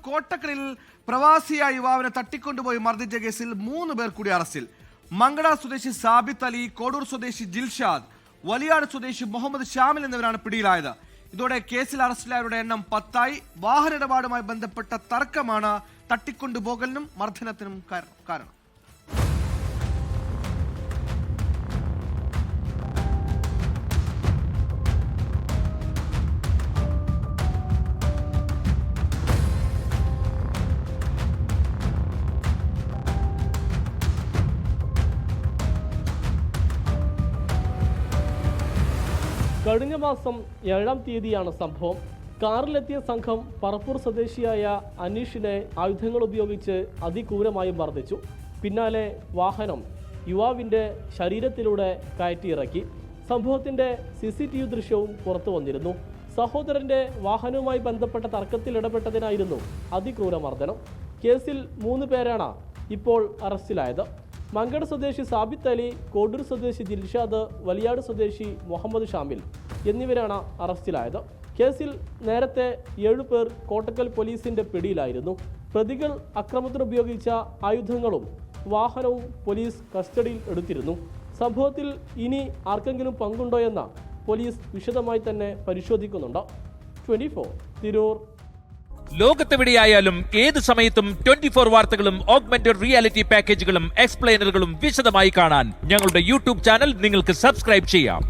കോട്ടക്കലിൽ പ്രവാസിയായ യുവാവിനെ തട്ടിക്കൊണ്ടുപോയി മർദ്ദിച്ച കേസിൽ 3 പേർ കൂടി അറസ്റ്റിൽ. മങ്കട സ്വദേശി സാബിത്ത് അലി, കോഡൂർ സ്വദേശി ജിൽഷാദ്, വലിയാട് സ്വദേശി മുഹമ്മദ് ഷാമിൽ എന്നിവരാണ് പിടിയിലായത്. ഇതോടെ കേസിൽ അറസ്റ്റിലായവരുടെ എണ്ണം 10ആയി. വാഹന ഇടപാടുമായി ബന്ധപ്പെട്ട തർക്കമാണ് തട്ടിക്കൊണ്ടുപോകലിനും മർദ്ദനത്തിനും കാരണം. കഴിഞ്ഞ മാസം 7-ാം തീയതിയാണ് സംഭവം. കാറിലെത്തിയ സംഘം പറപ്പൂർ സ്വദേശിയായ അനീഷിനെ ആയുധങ്ങൾ ഉപയോഗിച്ച് അതിക്രൂരമായി മർദ്ദിച്ചു. പിന്നാലെ വാഹനം യുവാവിൻ്റെ ശരീരത്തിലൂടെ കയറ്റിയിറക്കി. സംഭവത്തിൻ്റെ CCTV ദൃശ്യവും പുറത്തു വന്നിരുന്നു. സഹോദരൻ്റെ വാഹനവുമായി ബന്ധപ്പെട്ട തർക്കത്തിൽ ഇടപെട്ടതിനായിരുന്നു അതിക്രൂര മർദ്ദനം. കേസിൽ 3 പേരാണ് ഇപ്പോൾ അറസ്റ്റിലായത്. മങ്കട സ്വദേശി സാബിത്ത് അലി, കോഡൂർ സ്വദേശി ജിൽഷാദ്, വലിയാട് സ്വദേശി മുഹമ്മദ് ഷാമിൽ എന്നിവരാണ് അറസ്റ്റിലായത്. കേസിൽ നേരത്തെ 7 പേർ കോട്ടക്കൽ പോലീസിന്റെ പിടിയിലായിരുന്നു. പ്രതികൾ അക്രമത്തിന് ഉപയോഗിച്ച ആയുധങ്ങളും വാഹനവും പോലീസ് കസ്റ്റഡിയിൽ എടുത്തിരുന്നു. സംഭവത്തിൽ ഇനി ആർക്കെങ്കിലും പങ്കുണ്ടോയെന്ന് പോലീസ് വിശദമായി തന്നെ പരിശോധിക്കുന്നുണ്ട്. 24 തിരൂർ. ലോകത്തെവിടെയായാലും ഏത് സമയത്തും 24 വാർത്തകളും ഓഗ്മെന്റഡ് റിയാലിറ്റി പാക്കേജുകളും എക്സ്പ്ലെയിനറുകളും വിശദമായി കാണാൻ ഞങ്ങളുടെ യൂട്യൂബ് ചാനൽ നിങ്ങൾക്ക് സബ്സ്ക്രൈബ് ചെയ്യാം.